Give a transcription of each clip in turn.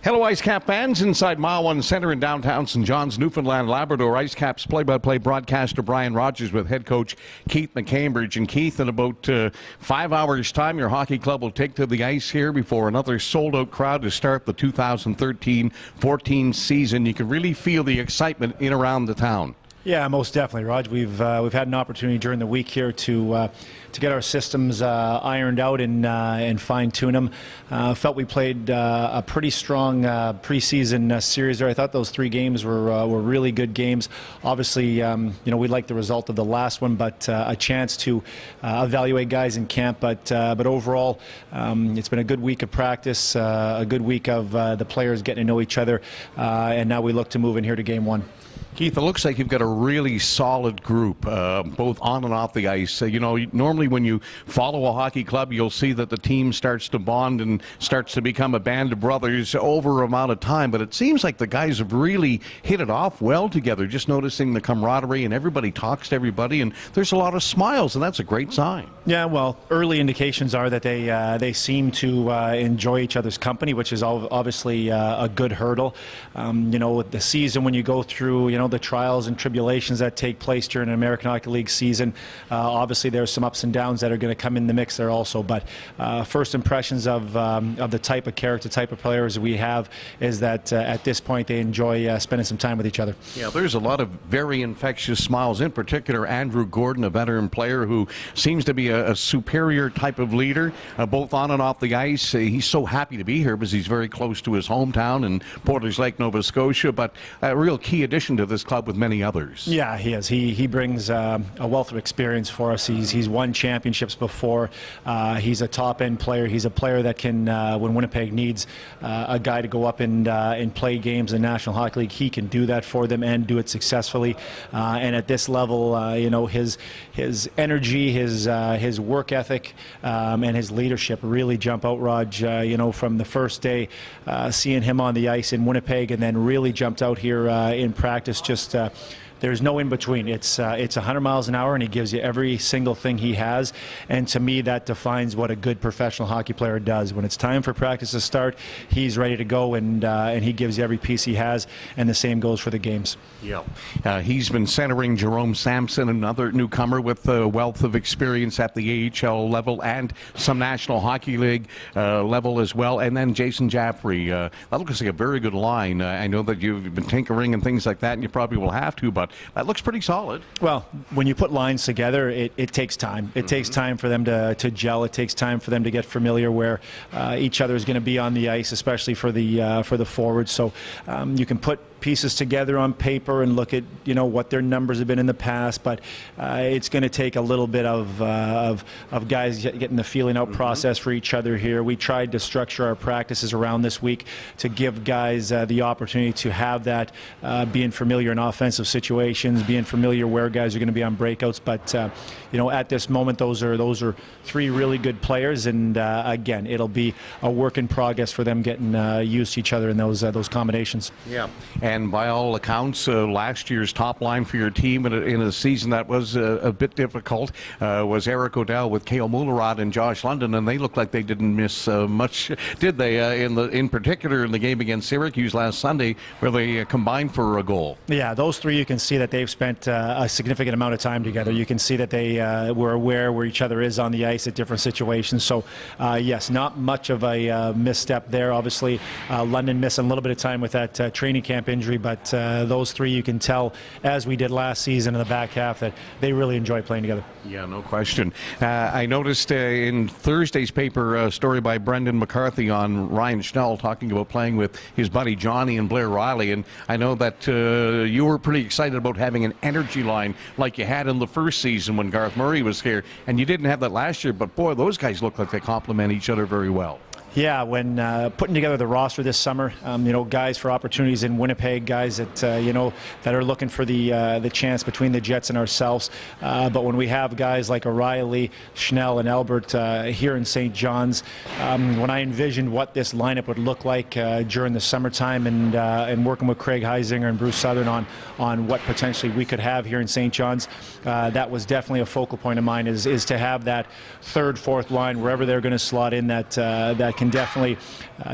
Hello, IceCap fans. Inside Mile 1 Center in downtown St. John's, Newfoundland, Labrador, IceCaps play-by-play broadcaster Brian Rogers with head coach Keith McCambridge. And Keith, in about 5 hours' time, your hockey club will take to the ice here before another sold-out crowd to start the 2013-14 season. You can really feel the excitement in around the town. Yeah, most definitely, Raj. We've had an opportunity during the week here to get our systems ironed out and fine-tune them. Felt we played a pretty strong preseason series there. I thought those 3 games were really good games. Obviously, we liked the result of the last one, but a chance to evaluate guys in camp. But overall, it's been a good week of practice, a good week of the players getting to know each other, and now we look to move in here to Game 1. Keith, it looks like you've got a really solid group, both on and off the ice. Normally when you follow a hockey club, you'll see that the team starts to bond and starts to become a band of brothers over an amount of time. But it seems like the guys have really hit it off well together, just noticing the camaraderie, and everybody talks to everybody, and there's a lot of smiles, and that's a great sign. Yeah, well, early indications are that they seem to enjoy each other's company, which is obviously a good hurdle. With the season, when you go through, the trials and tribulations that take place during an American Hockey League season. Obviously, there's some ups and downs that are going to come in the mix there also. But first impressions of the type of character, type of players we have is that at this point they enjoy spending some time with each other. Yeah, there's a lot of very infectious smiles. In particular, Andrew Gordon, a veteran player who seems to be a superior type of leader, both on and off the ice. He's so happy to be here because he's very close to his hometown in Portage Lake, Nova Scotia. But a real key addition to this club with many others. Yeah, he is. He brings a wealth of experience for us. He's won championships before. He's a top-end player. He's a player that can, when Winnipeg needs a guy to go up and play games in the National Hockey League, he can do that for them and do it successfully. And at this level, his energy, his work ethic, and his leadership really jump out, Raj. From the first day, seeing him on the ice in Winnipeg, and then really jumped out here in practice. There's no in between. It's 100 miles an hour, and he gives you every single thing he has. And to me, that defines what a good professional hockey player does. When it's time for practice to start, he's ready to go, and he gives you every piece he has. And the same goes for the games. Yeah, he's been centering Jerome Sampson, another newcomer with a wealth of experience at the AHL level and some National Hockey League level as well. And then Jason Jaffrey. That looks like a very good line. I know that you've been tinkering and things like that, and you probably will have to, but that looks pretty solid. Well, when you put lines together, it takes time. It takes time for them to gel. It takes time for them to get familiar where each other is going to be on the ice, especially for the forwards. So you can put pieces together on paper and look at what their numbers have been in the past, but it's going to take a little bit of guys getting the feeling out process for each other here. We tried to structure our practices around this week to give guys the opportunity to have that, being familiar in offensive situations, being familiar where guys are going to be on breakouts. But at this moment, those are 3 really good players, and again, it'll be a work in progress for them getting used to each other in those combinations. Yeah. And by all accounts, last year's top line for your team in a season that was a bit difficult was Eric O'Dell with Cale Mullerod and Josh London, and they looked like they didn't miss much, did they? In particular in the game against Syracuse last Sunday, where they combined for a goal. Yeah, those 3, you can see that they've spent a significant amount of time together. You can see that they were aware where each other is on the ice at different situations. So, yes, not much of a misstep there. Obviously, London missing a little bit of time with that training camp injury, but those 3, you can tell, as we did last season in the back half, that they really enjoy playing together. Yeah, no question. I noticed in Thursday's paper a story by Brendan McCarthy on Ryan Schnell talking about playing with his buddy Johnny and Blair Riley, and I know that you were pretty excited about having an energy line like you had in the first season when Garth Murray was here, and you didn't have that last year, but boy, those guys look like they complement each other very well. Yeah, when putting together the roster this summer, guys for opportunities in Winnipeg, guys that that are looking for the chance between the Jets and ourselves. But when we have guys like O'Reilly, Schnell, and Albert here in St. John's, when I envisioned what this lineup would look like during the summertime, and working with Craig Heisinger and Bruce Southern on what potentially we could have here in St. John's, that was definitely a focal point of mine. Is to have that third, fourth line wherever they're going to slot in that can definitely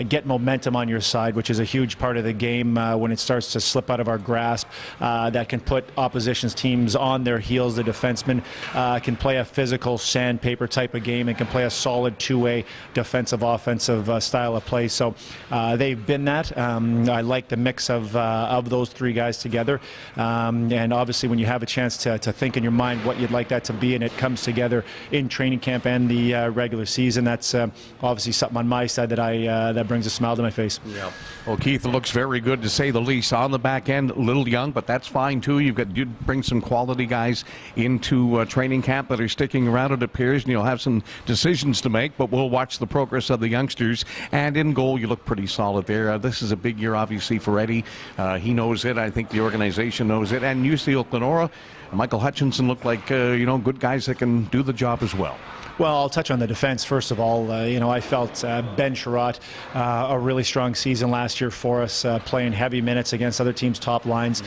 get momentum on your side, which is a huge part of the game when it starts to slip out of our grasp. That can put opposition's teams on their heels. The defenseman can play a physical sandpaper type of game and can play a solid two-way defensive offensive style of play. So they've been that. I like the mix of those three guys together. And obviously when you have a chance to think in your mind what you'd like that to be, and it comes together in training camp and the regular season, that's obviously something on my side that brings a smile to my face. Yeah. Well, Keith, it looks very good to say the least. On the back end, a little young, but that's fine too. You bring some quality guys into training camp that are sticking around, it appears, and you'll have some decisions to make, but we'll watch the progress of the youngsters. And in goal, you look pretty solid there. This is a big year, obviously, for Eddie. He knows it. I think the organization knows it. And UC Oklenora, Michael Hutchinson looked like, good guys that can do the job as well. Well, I'll touch on the defense first of all. I felt Ben Sherratt, a really strong season last year for us, playing heavy minutes against other teams' top lines.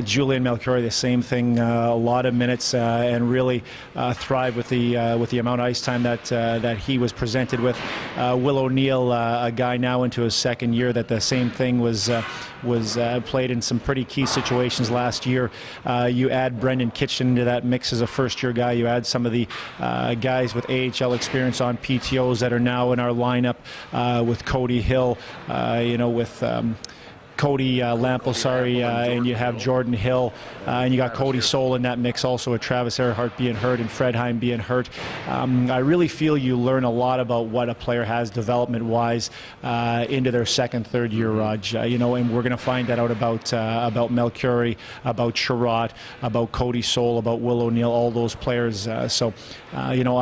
Julian Melchiori, the same thing, a lot of minutes, and really thrived with the amount of ice time that he was presented with. Will O'Neill, a guy now into his second year, that the same thing was played in some pretty key situations last year. You add Brendan Kitchen into that mix as a first-year guy. You add some of the guys with AHL experience on PTOs that are now in our lineup, with Cody Hill, with Cody Lampo, and you have Jordan Hill, and you got Cody Soul in that mix also, with Travis Earhart being hurt and Fred Heim being hurt. I really feel you learn a lot about what a player has development-wise into their second, third year, Raj. And we're going to find that out about Melchiori, about Sherratt, about Cody Soul, about Will O'Neill, all those players. I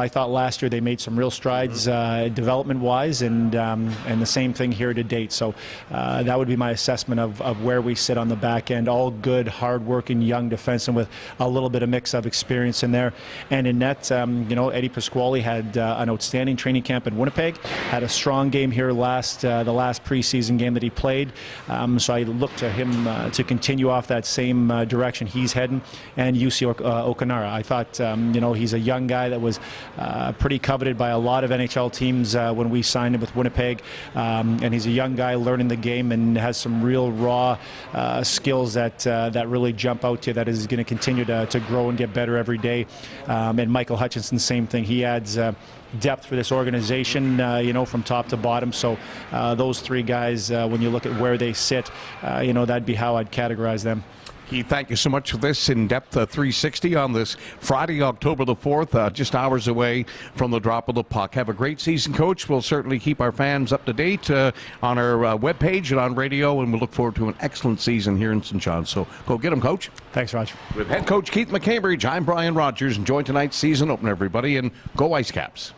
thought last year they made some real strides development-wise, and the same thing here to date. So that would be my assessment of where we sit on the back end. All good, hard-working young defensemen with a little bit of mix of experience in there. And in net, Eddie Pasquale had an outstanding training camp in Winnipeg, had a strong game here the last preseason game that he played. So I look to him to continue off that same direction he's heading. And UC Okanara, I thought, he's a young guy that was pretty coveted by a lot of NHL teams when we signed him with Winnipeg. And he's a young guy learning the game and has some real raw skills that really jump out to you, that is going to continue to grow and get better every day. And Michael Hutchinson, same thing. He adds depth for this organization, from top to bottom. So those three guys, when you look at where they sit, that'd be how I'd categorize them. Keith, thank you so much for this in-depth 360 on this Friday, October the 4th, just hours away from the drop of the puck. Have a great season, Coach. We'll certainly keep our fans up to date on our webpage and on radio, and we'll look forward to an excellent season here in St. John's. So go get them, Coach. Thanks, Roger. With head coach Keith McCambridge, I'm Brian Rogers. Enjoy tonight's season opener, everybody, and go IceCaps.